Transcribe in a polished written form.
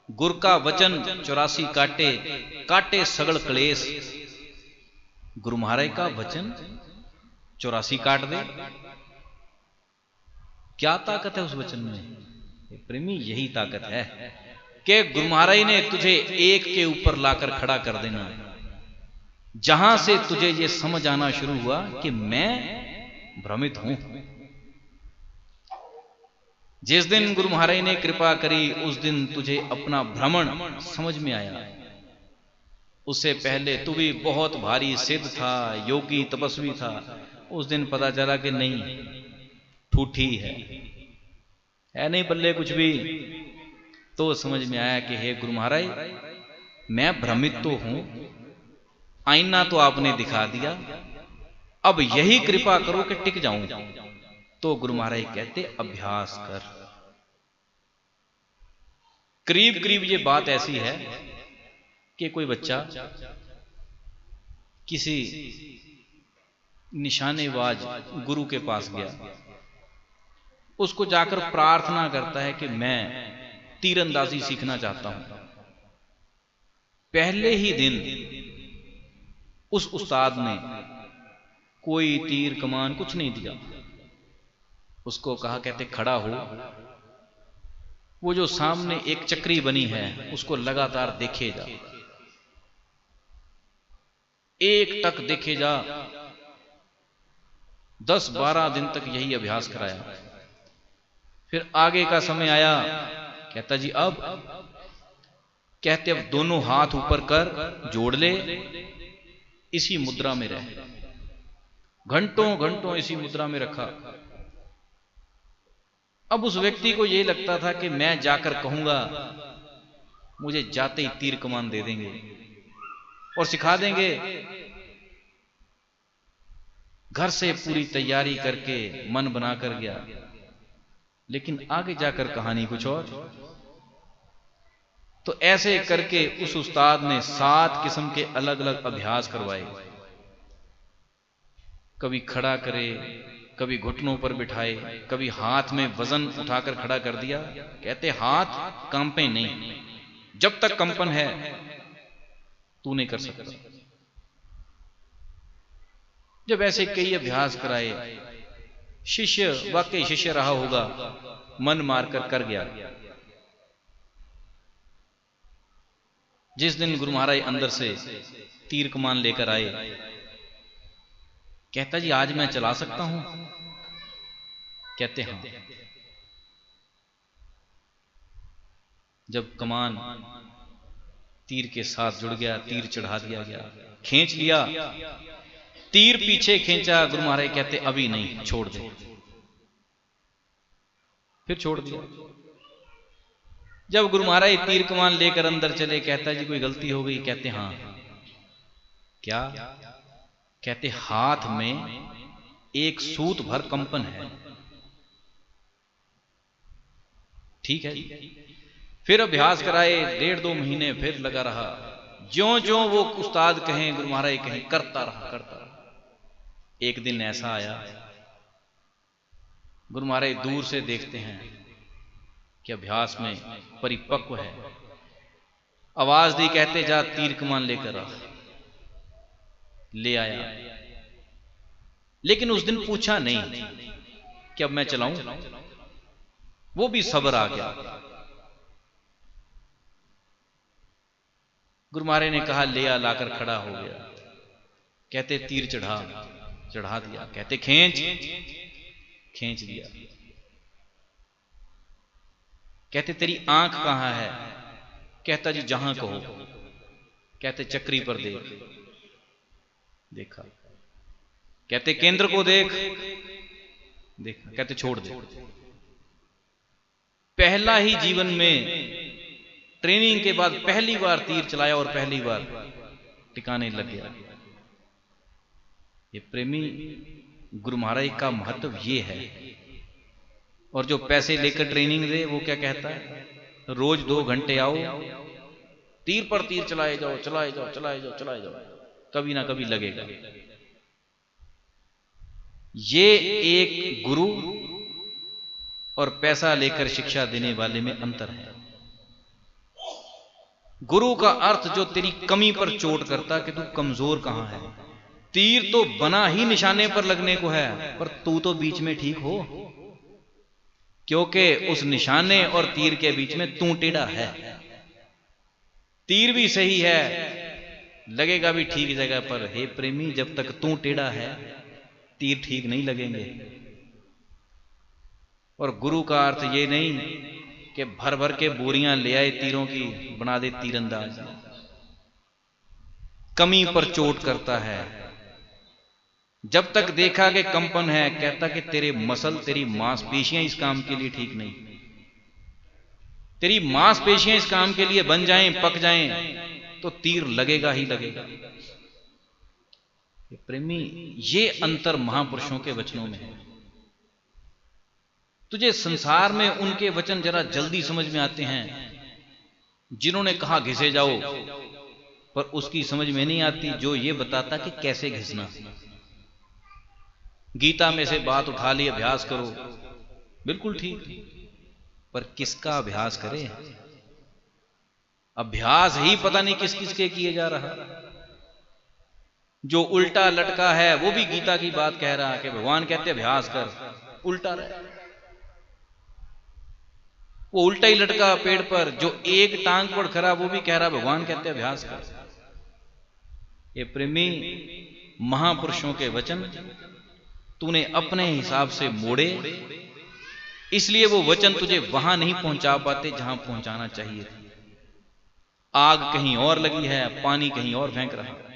गुर का वचन 84 काटे, काटे सगल क्लेश। गुरु महाराज का वचन 84 काट दे। क्या ताकत है उस वचन में प्रेमी? यही ताकत है कि गुरु महाराज ने तुझे एक के ऊपर लाकर खड़ा कर देना। जहां से तुझे यह समझ आना शुरू हुआ कि मैं भ्रमित हूं, जिस दिन गुरु महाराज ने कृपा करी उस दिन तुझे अपना भ्रमण समझ में आया। उससे पहले तू भी बहुत भारी सिद्ध था, योगी तपस्वी था। उस दिन पता चला कि नहीं, ठूठी है नहीं बल्ले कुछ भी। तो समझ में आया कि हे गुरु महाराज, मैं भ्रमित तो हूं, आईना तो आपने दिखा दिया, अब यही कृपा करो कि टिक जाऊं। तो गुरु महाराज कहते अभ्यास कर। करीब करीब ये बात ऐसी है कि कोई बच्चा किसी निशानेबाज गुरु के पास गया, उसको जाकर प्रार्थना करता है कि मैं तीरंदाजी सीखना चाहता हूं। पहले ही दिन उस उस्ताद ने कोई तीर कमान कुछ नहीं दिया। उसको कहा, कहते खड़ा हो, वो जो सामने एक चक्री बनी है उसको लगातार देखे जा, एक टक देखे जा। 10-12 दिन तक यही अभ्यास कराया। फिर आगे का समय आया, कहता जी अब, कहते अब दोनों हाथ ऊपर कर, जोड़ ले, इसी मुद्रा में रह। घंटों घंटों इसी मुद्रा में रखा। अब उस व्यक्ति को यह लगता था कि मैं जाकर कहूंगा, मुझे जाते ही तीर कमान दे देंगे और सिखा देंगे। घर से पूरी तैयारी करके मन बनाकर गया, लेकिन आगे जाकर कहानी कुछ और। तो ऐसे करके उस उस्ताद ने 7 किस्म के अलग अलग अभ्यास करवाए। कभी खड़ा करे, कभी घुटनों पर बिठाए, कभी हाथ में वजन उठाकर खड़ा कर दिया। कहते हाथ कंपे नहीं, जब तक कंपन है तू नहीं कर सकता। जब ऐसे कई अभ्यास कराए, शिष्य वाकई शिष्य रहा होगा, मन मारकर कर गया। जिस दिन गुरु महाराज अंदर से तीर कमान लेकर आए, कहता जी आज मैं चला सकता हूं? कहते हां। जब कमान तीर के साथ जुड़ गया, तीर चढ़ा दिया गया, खींच लिया, तीर पीछे खींचा। गुरु महाराज कहते अभी नहीं, छोड़ दे। फिर छोड़ दिया। जब गुरु महाराज तीर कमान लेकर अंदर चले, कहता जी कोई गलती हो गई? कहते हां। क्या? कहते हाथ में एक सूत भर कंपन है। ठीक है। फिर अभ्यास कराए, 1.5-2 महीने फिर लगा रहा। ज्यों ज्यों वो उस्ताद कहें, गुरु महाराज कहें, करता रहा। एक दिन ऐसा आया, गुरु महाराज दूर से देखते हैं कि अभ्यास में परिपक्व है। आवाज दी, कहते जा तीर कमान लेकर आ। ले आया, लेकिन उस दिन पूछा नहीं कि अब मैं चलाऊं। वो भी सब्र आ गया। गुरु महाराज ने कहा ले आ, लाकर खड़ा हो गया। कहते तीर चढ़ा दिया। कहते खींच दिया। कहते तेरी आंख कहां है? कहता जी जहां कहो। कहते चक्री पर देखा। कहते केंद्र को देखा। कहते छोड़ दे। पहला ही जीवन में ट्रेनिंग के बाद पहली बार तीर चलाया और पहली बार टिकाने लग गया। ये प्रेमी गुरु महाराज का महत्व ये है। और जो पैसे लेकर ट्रेनिंग दे, वो क्या कहता है? रोज 2 घंटे आओ, तीर पर तीर चलाए जाओ, कभी ना कभी लगेगा। ये एक गुरु और पैसा लेकर शिक्षा देने वाले में अंतर है। गुरु का अर्थ जो तेरी कमी पर चोट करता कि तू कमजोर कहां है। तीर तो बना ही निशाने पर लगने को है, पर तू तो बीच में ठीक हो, क्योंकि उस निशाने और तीर के बीच में तू टेढ़ा है। तीर भी सही है, लगेगा भी ठीक जगह पर। हे प्रेमी, जब तक तू टेढ़ा है तीर ठीक नहीं लगेंगे। और गुरु का अर्थ ये नहीं कि भर भर के बोरियां ले आए तीरों की, बना दे तीरंदाज। कमी पर चोट करता है। जब तक देखा कि कंपन है, कहता कि तेरे मसल, तेरी मांसपेशियां इस काम के लिए ठीक नहीं। तेरी मांसपेशियां इस काम के लिए बन जाएं, पक जाएं, तो तीर लगेगा ही लगेगा। प्रेमी, ये अंतर महापुरुषों के वचनों में है। तुझे संसार में उनके वचन जरा जल्दी समझ में आते हैं, जिन्होंने कहा घिसे जाओ, पर उसकी समझ में नहीं आती जो ये बताता कि कैसे घिसना। गीता में से बात उठा ली, अभ्यास करो, बिल्कुल ठीक, पर किसका अभ्यास करें? अभ्यास ही पता नहीं किस किस के किए जा रहा। जो उल्टा लटका है वो भी गीता की बात कह रहा है कि भगवान कहते अभ्यास कर, उल्टा रहे। वो उल्टा ही लटका पेड़ पर, जो एक टांग पर खड़ा वो भी कह रहा भगवान कहते अभ्यास कर। ये प्रेमी, महापुरुषों के वचन तूने अपने हिसाब से मोड़े, इसलिए वो वचन तुझे वहां नहीं पहुंचा पाते जहां पहुंचाना चाहिए। आग कहीं और लगी है, पानी कहीं और फेंक रहा है।